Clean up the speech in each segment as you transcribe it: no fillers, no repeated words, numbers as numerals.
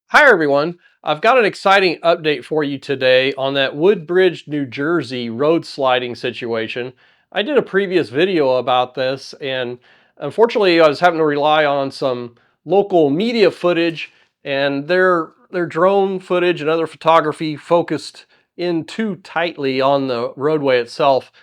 Hi everyone. I've got an exciting update for you today on that Woodbridge, New Jersey road sliding situation. I did a previous video about this, and unfortunately I was having to rely on some local media footage, and their drone footage and other photography focused in too tightly on the roadway itself.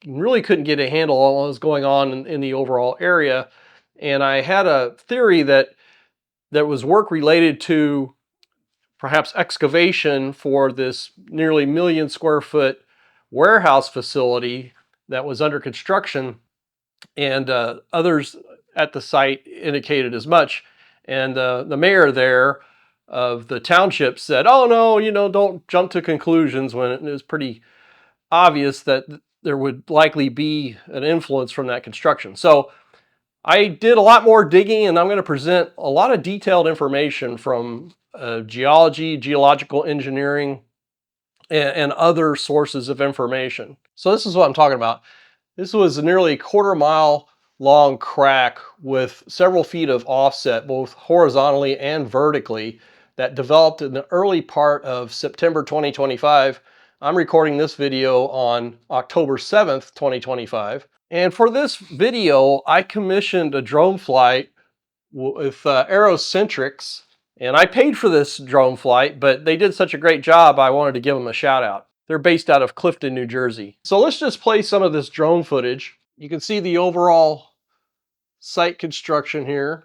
Really couldn't get a handle on what was going on in the overall area. And I had a theory that there was work related to perhaps excavation for this nearly million square foot warehouse facility that was under construction, and others at the site indicated as much. And the mayor there of the township said, "Oh no, don't jump to conclusions," when it was pretty obvious that there would likely be an influence from that construction. So I did a lot more digging, and I'm going to present a lot of detailed information from geology, geological engineering, and other sources of information. So this is what I'm talking about. This was a nearly quarter-mile long crack with several feet of offset, both horizontally and vertically, that developed in the early part of September 2025. I'm recording this video on October 7th, 2025. And for this video, I commissioned a drone flight with Aerocentrics, and I paid for this drone flight, but they did such a great job, I wanted to give them a shout out. They're based out of Clifton, New Jersey. So let's just play some of this drone footage. You can see the overall site construction here.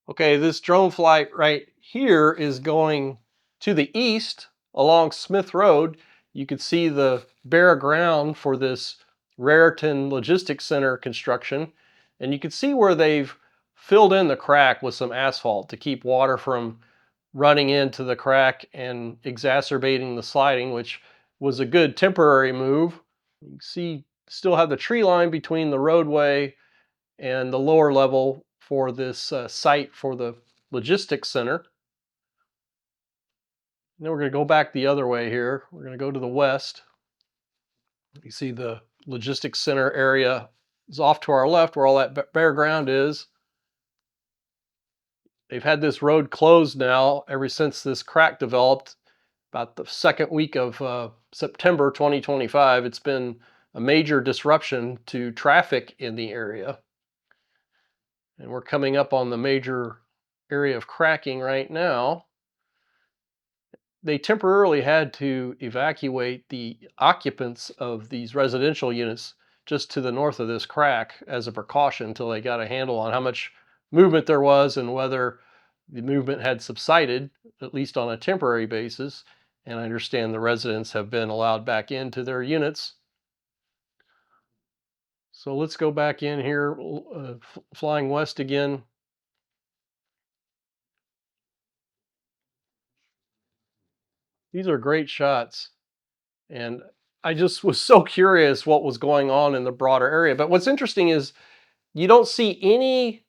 Okay, this drone flight right here is going to the east along Smith Road. You can see the bare ground for this Raritan Logistics Center construction. And you can see where they've filled in the crack with some asphalt to keep water from running into the crack and exacerbating the sliding, which was a good temporary move. You can see still have the tree line between the roadway and the lower level for this site for the logistics center. And then we're going to go back the other way here. We're going to go to the west. You see the logistics center area is off to our left where all that bare ground is. They've had this road closed now ever since this crack developed about the second week of September 2025. It's been a major disruption to traffic in the area. And we're coming up on the major area of cracking right now. They temporarily had to evacuate the occupants of these residential units just to the north of this crack as a precaution until they got a handle on how much movement there was and whether the movement had subsided, at least on a temporary basis. And I understand the residents have been allowed back into their units. So let's go back in here, flying west again. These are great shots. And I just was so curious what was going on in the broader area. But what's interesting is you don't see any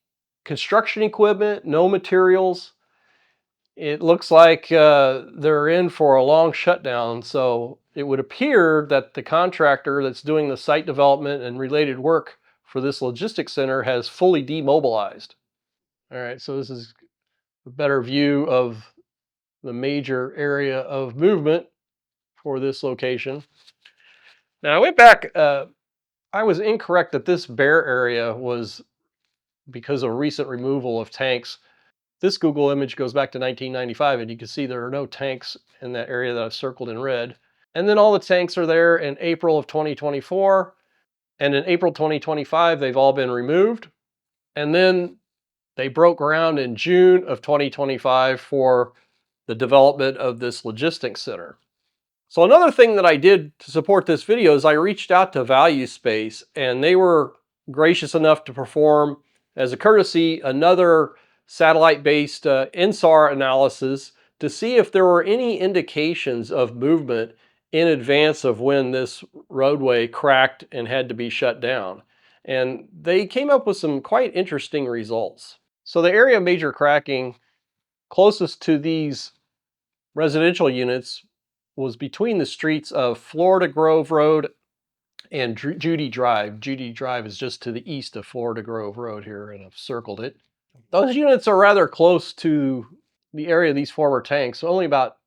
construction equipment, no materials. It looks like they're in for a long shutdown. So it would appear that the contractor that's doing the site development and related work for this logistics center has fully demobilized. All right, so this is a better view of the major area of movement for this location. Now I went back, I was incorrect that this bare area was because of recent removal of tanks. This Google image goes back to 1995, and you can see there are no tanks in that area that I've circled in red. And then all the tanks are there in April of 2024. And in April 2025, they've all been removed. And then they broke ground in June of 2025 for the development of this logistics center. So another thing that I did to support this video is I reached out to Value Space, and they were gracious enough to perform, as a courtesy, another satellite-based INSAR analysis to see if there were any indications of movement in advance of when this roadway cracked and had to be shut down. And they came up with some quite interesting results. So the area of major cracking closest to these residential units was between the streets of Florida Grove Road and Judy Drive. Judy Drive is just to the east of Florida Grove Road here, and I've circled it. Those units are rather close to the area of these former tanks, only about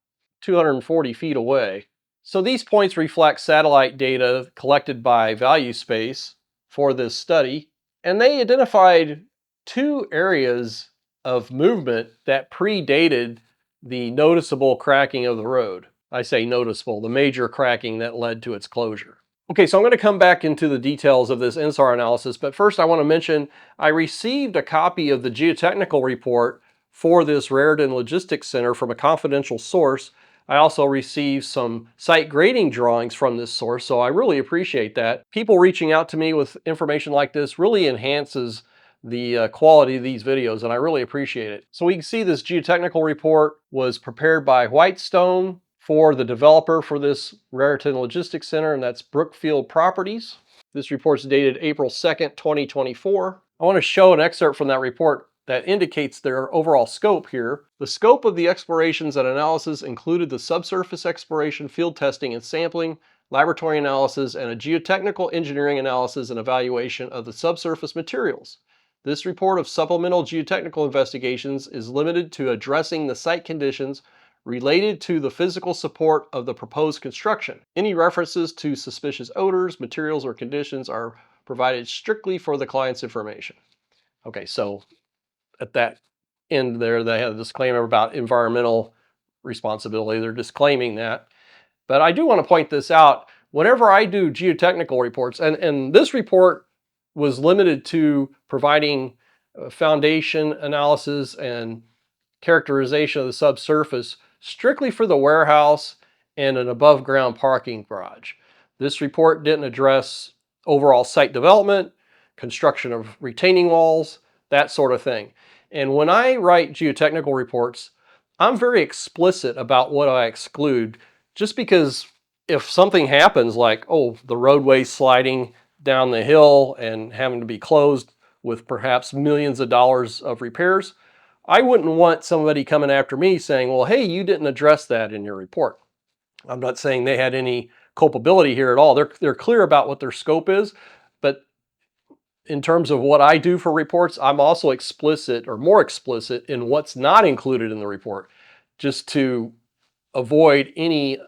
240 feet away. So these points reflect satellite data collected by ValueSpace for this study, and they identified two areas of movement that predated the noticeable cracking of the road. I say noticeable, the major cracking that led to its closure. Okay, so I'm going to come back into the details of this INSAR analysis, but first I want to mention I received a copy of the geotechnical report for this Raritan Logistics Center from a confidential source. I also received some site grading drawings from this source, so I really appreciate that. People reaching out to me with information like this really enhances the quality of these videos, and I really appreciate it. So we can see this geotechnical report was prepared by Whitestone for the developer for this Raritan Logistics Center, and that's Brookfield Properties. This report's dated April 2nd, 2024. I want to show an excerpt from that report that indicates their overall scope here. The scope of the explorations and analysis included the subsurface exploration, field testing and sampling, laboratory analysis, and a geotechnical engineering analysis and evaluation of the subsurface materials. This report of supplemental geotechnical investigations is limited to addressing the site conditions related to the physical support of the proposed construction. Any references to suspicious odors, materials, or conditions are provided strictly for the client's information. Okay, so at that end there, they have a disclaimer about environmental responsibility. They're disclaiming that. But I do want to point this out. Whenever I do geotechnical reports, and this report was limited to providing foundation analysis and characterization of the subsurface strictly for the warehouse and an above ground parking garage. This report didn't address overall site development, construction of retaining walls, that sort of thing. And when I write geotechnical reports, I'm very explicit about what I exclude, just because if something happens like, oh, the roadway sliding down the hill and having to be closed with perhaps millions of dollars of repairs, I wouldn't want somebody coming after me saying, well, hey, you didn't address that in your report. I'm not saying they had any culpability here at all. They're clear about what their scope is, but in terms of what I do for reports, I'm also explicit or more explicit in what's not included in the report, just to avoid any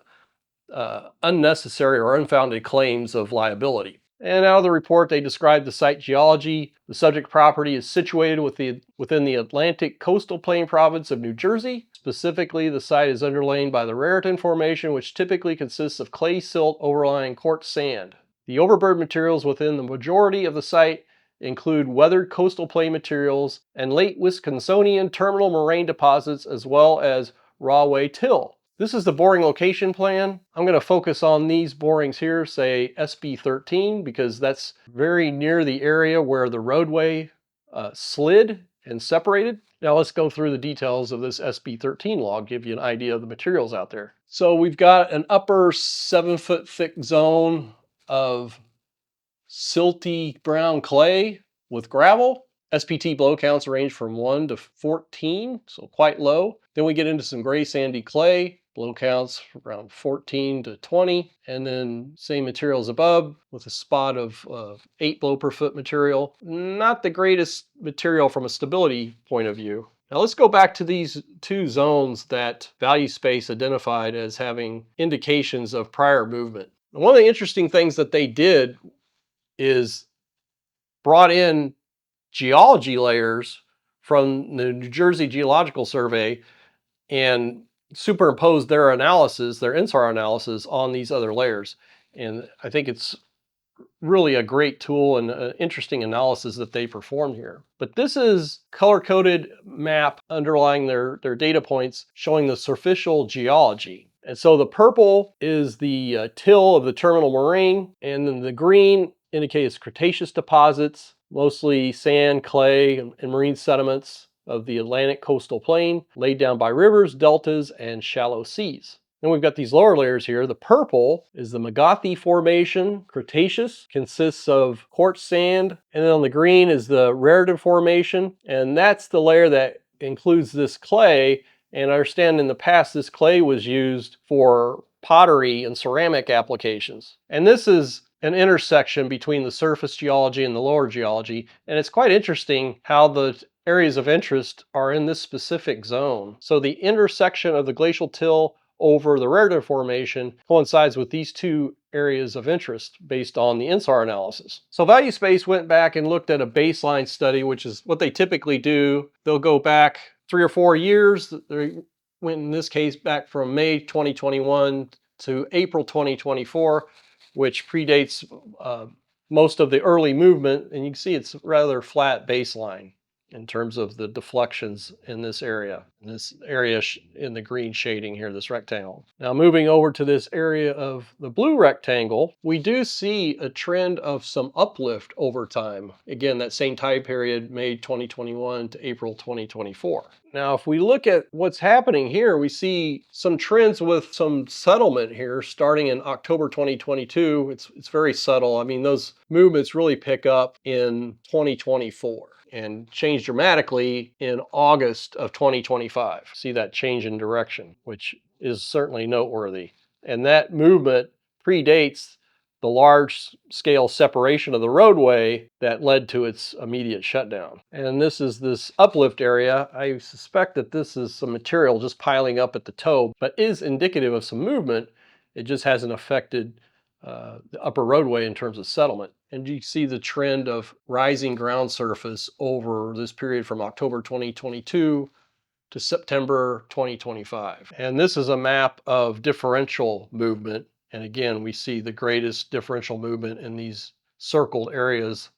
unnecessary or unfounded claims of liability. And out of the report, they describe the site geology. The subject property is situated within the Atlantic coastal plain province of New Jersey. Specifically, the site is underlain by the Raritan Formation, which typically consists of clay silt overlying quartz sand. The overburden materials within the majority of the site include weathered coastal plain materials and late Wisconsinian terminal moraine deposits, as well as rawway till. This is the boring location plan. I'm going to focus on these borings here, say SB13, because that's very near the area where the roadway slid and separated. Now let's go through the details of this SB13 log, give you an idea of the materials out there. So we've got an upper 7-foot thick zone of silty brown clay with gravel. SPT blow counts range from 1 to 14, so quite low. Then we get into some gray sandy clay, blow counts around 14 to 20, and then same materials above with a spot of 8 blow per foot material. Not the greatest material from a stability point of view. Now let's go back to these two zones that ValueSpace identified as having indications of prior movement. One of the interesting things that they did is brought in geology layers from the New Jersey Geological Survey and superimposed their analysis, their INSAR analysis, on these other layers. And I think it's really a great tool and an interesting analysis that they performed here. But this is color-coded map underlying their data points showing the superficial geology. And so the purple is the till of the terminal moraine, and then the green indicates Cretaceous deposits, mostly sand, clay, and marine sediments of the Atlantic coastal plain, laid down by rivers, deltas, and shallow seas. Then we've got these lower layers here. The purple is the Magathy Formation. Cretaceous consists of quartz sand. And then on the green is the Raritan Formation. And that's the layer that includes this clay. And I understand in the past this clay was used for pottery and ceramic applications. And this is an intersection between the surface geology and the lower geology. And it's quite interesting how the areas of interest are in this specific zone. So the intersection of the glacial till over the Raritan Formation coincides with these two areas of interest based on the INSAR analysis. So Value Space went back and looked at a baseline study, which is what they typically do. They'll go back 3 or 4 years. They went, in this case, back from May 2021 to April 2024, which predates most of the early movement, and you can see it's a rather flat baseline in terms of the deflections in this area. In the green shading here, this rectangle. Now moving over to this area of the blue rectangle, we do see a trend of some uplift over time. Again, that same time period, May 2021 to April 2024. Now, if we look at what's happening here, we see some trends with some settlement here starting in October 2022. It's very subtle. I mean, those movements really pick up in 2024 and change dramatically in August of 2025. See that change in direction, which is certainly noteworthy. And that movement predates the large scale separation of the roadway that led to its immediate shutdown. And this uplift area. I suspect that this is some material just piling up at the toe, but is indicative of some movement. It just hasn't affected the upper roadway in terms of settlement. And you see the trend of rising ground surface over this period from October 2022 to September 2025. And this is a map of differential movement. And again, we see the greatest differential movement in these circled areas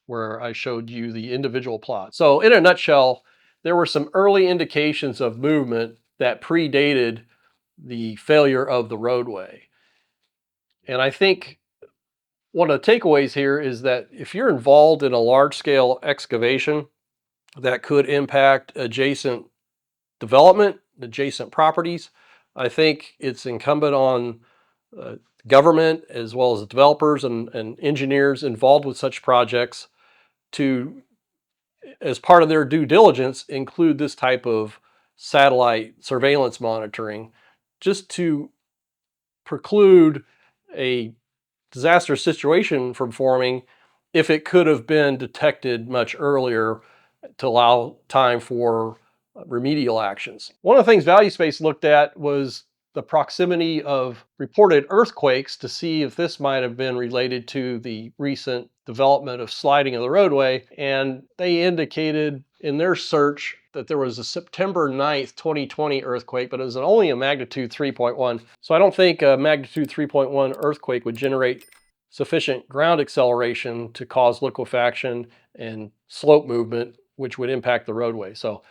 where I showed you the individual plots. So in a nutshell, there were some early indications of movement that predated the failure of the roadway. And I think one of the takeaways here is that if you're involved in a large scale excavation that could impact adjacent development, adjacent properties, I think it's incumbent on government as well as the developers and engineers involved with such projects to, as part of their due diligence, include this type of satellite surveillance monitoring just to preclude a disaster situation from forming if it could have been detected much earlier to allow time for remedial actions. One of the things Value Space looked at was the proximity of reported earthquakes to see if this might have been related to the recent development of sliding of the roadway. And they indicated in their search that there was a September 9th, 2020 earthquake, but it was only a magnitude 3.1. So I don't think a magnitude 3.1 earthquake would generate sufficient ground acceleration to cause liquefaction and slope movement, which would impact the roadway. So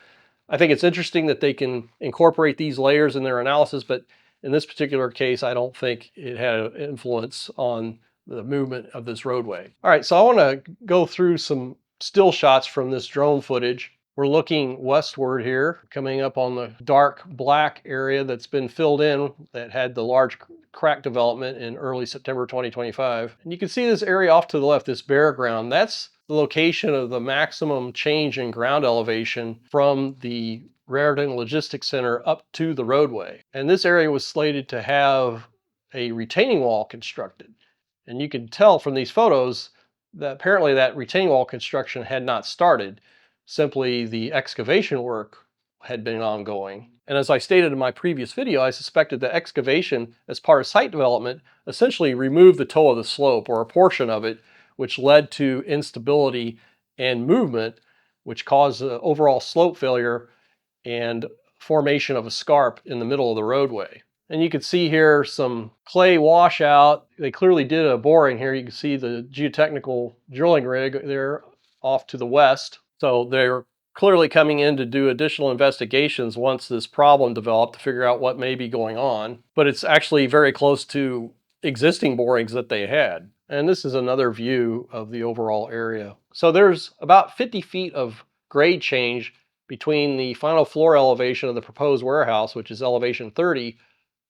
I think it's interesting that they can incorporate these layers in their analysis, but in this particular case, I don't think it had an influence on the movement of this roadway. All right, so I want to go through some still shots from this drone footage. We're looking westward here, coming up on the dark black area that's been filled in that had the large crack development in early September 2025. And you can see this area off to the left, this bare ground. That's the location of the maximum change in ground elevation from the Raritan Logistics Center up to the roadway. And this area was slated to have a retaining wall constructed. And you can tell from these photos that apparently that retaining wall construction had not started. Simply the excavation work had been ongoing. And as I stated in my previous video, I suspected that excavation as part of site development essentially removed the toe of the slope or a portion of it, which led to instability and movement, which caused overall slope failure and formation of a scarp in the middle of the roadway. And you can see here some clay washout. They clearly did a boring here. You can see the geotechnical drilling rig there off to the west. So they're clearly coming in to do additional investigations once this problem developed to figure out what may be going on. But it's actually very close to existing borings that they had. And this is another view of the overall area. So there's about 50 feet of grade change between the final floor elevation of the proposed warehouse, which is elevation 30,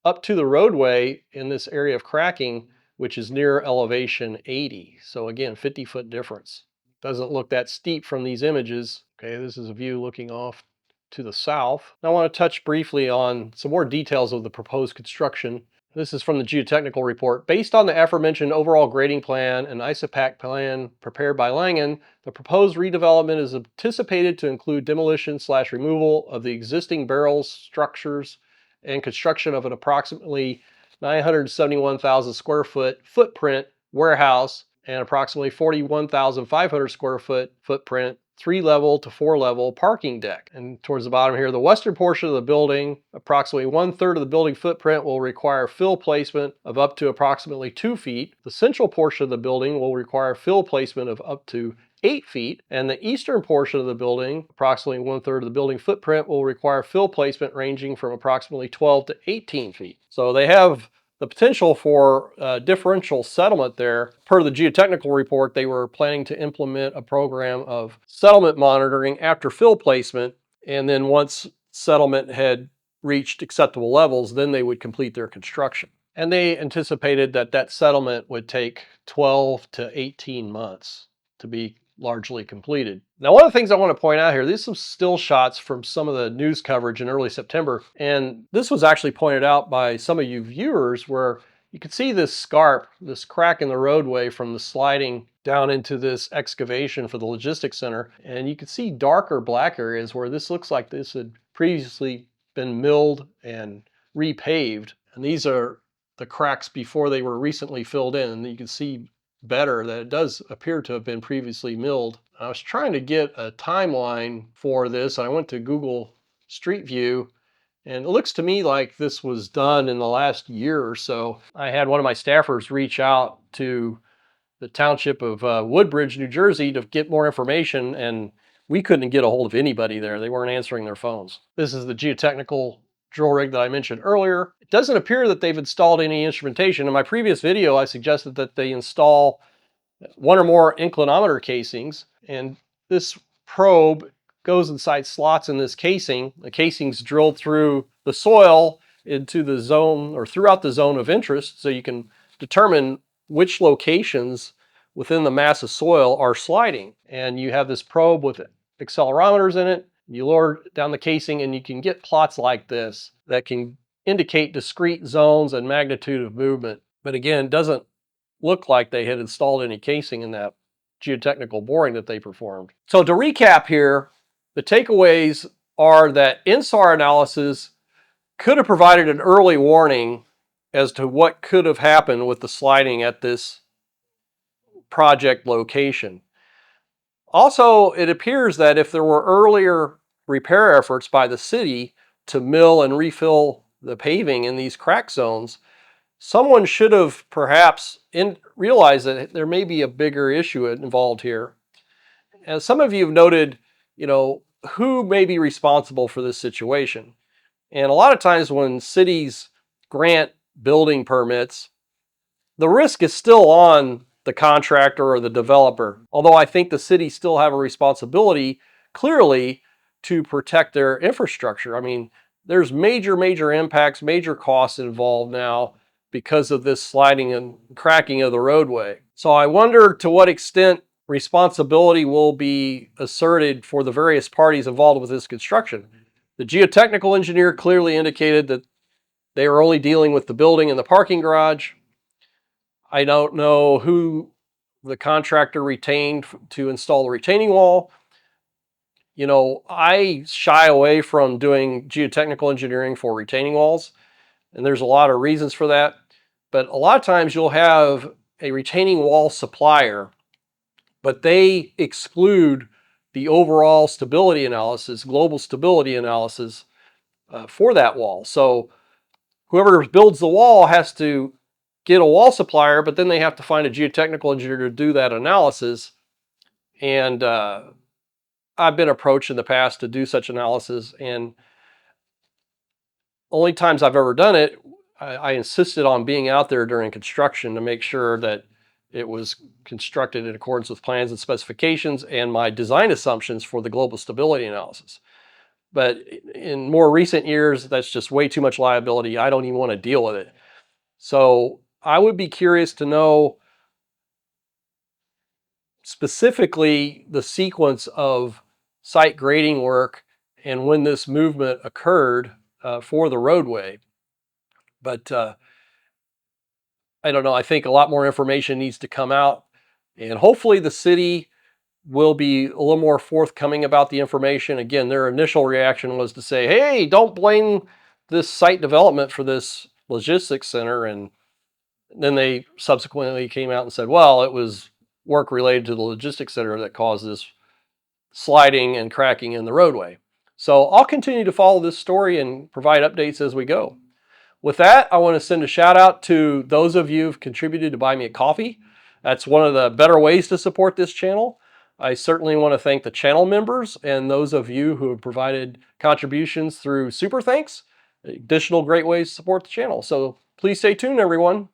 up to the roadway in this area of cracking, which is near elevation 80. So again, 50-foot difference. Doesn't look that steep from these images. Okay, this is a view looking off to the south. Now I want to touch briefly on some more details of the proposed construction. This is from the Geotechnical report. Based on the aforementioned overall grading plan and ISOPAC plan prepared by Langen, the proposed redevelopment is anticipated to include demolition/removal of the existing barrels, structures, and construction of an approximately 971,000 square foot footprint warehouse and approximately 41,500 square foot footprint 3-level to 4-level parking deck. And towards the bottom here, the western portion of the building, approximately 1/3 of the building footprint will require fill placement of up to approximately 2 feet. The central portion of the building will require fill placement of up to 8 feet, and the eastern portion of the building, approximately 1/3 of the building footprint, will require fill placement ranging from approximately 12 to 18 feet. So they have the potential for differential settlement there. Per the geotechnical report, they were planning to implement a program of settlement monitoring after fill placement, and then once settlement had reached acceptable levels, then they would complete their construction. And they anticipated that that settlement would take 12 to 18 months to be largely completed. Now, one of the things I want to point out here, these are some still shots from some of the news coverage in early September. And this was actually pointed out by some of you viewers where you can see this scarp, this crack in the roadway from the sliding down into this excavation for the logistics center. And you can see darker black areas where this looks like this had previously been milled and repaved. And these are the cracks before they were recently filled in. And you can see better that it does appear to have been previously milled. I was trying to get a timeline for this. I went to Google Street View, and it looks to me like this was done in the last year or so. I had one of my staffers reach out to the township of Woodbridge, New Jersey to get more information, and we couldn't get a hold of anybody there. They weren't answering their phones. This is the geotechnical drill rig that I mentioned earlier. It doesn't appear that they've installed any instrumentation. In my previous video, I suggested that they install one or more inclinometer casings, and this probe goes inside slots in this casing. The casing's drilled through the soil into the zone or throughout the zone of interest, so you can determine which locations within the mass of soil are sliding. And you have this probe with accelerometers in it. You lower down the casing and you can get plots like this that can indicate discrete zones and magnitude of movement. But again, it doesn't look like they had installed any casing in that geotechnical boring that they performed. So to recap here, the takeaways are that INSAR analysis could have provided an early warning as to what could have happened with the sliding at this project location. Also, it appears that if there were earlier repair efforts by the city to mill and refill the paving in these crack zones, someone should have perhaps realized that there may be a bigger issue involved here. As some of you have noted, who may be responsible for this situation? And a lot of times when cities grant building permits, the risk is still on the contractor or the developer. Although I think the city still have a responsibility, clearly, to protect their infrastructure. I mean, there's major impacts, major costs involved now because of this sliding and cracking of the roadway. So I wonder to what extent responsibility will be asserted for the various parties involved with this construction. The geotechnical engineer clearly indicated that they were only dealing with the building and the parking garage. I don't know who the contractor retained to install the retaining wall. I shy away from doing geotechnical engineering for retaining walls, and there's a lot of reasons for that. But a lot of times you'll have a retaining wall supplier, but they exclude the overall stability analysis, global stability analysis for that wall. So whoever builds the wall has to get a wall supplier, but then they have to find a geotechnical engineer to do that analysis. And I've been approached in the past to do such analysis, and only times I've ever done it, I insisted on being out there during construction to make sure that it was constructed in accordance with plans and specifications and my design assumptions for the global stability analysis. But in more recent years, that's just way too much liability. I don't even want to deal with it. So I would be curious to know specifically the sequence of site grading work and when this movement occurred for the roadway. But I don't know. I think a lot more information needs to come out, and hopefully the city will be a little more forthcoming about the information. Again, their initial reaction was to say, "Hey, don't blame this site development for this logistics center," and then they subsequently came out and said, "Well, it was work related to the logistics center that caused this sliding and cracking in the roadway." So I'll continue to follow this story and provide updates as we go. With that, I want to send a shout out to those of you who've contributed to buy me a coffee. That's one of the better ways to support this channel. I certainly want to thank the channel members and those of you who have provided contributions through Super Thanks, additional great ways to support the channel. So please stay tuned, everyone.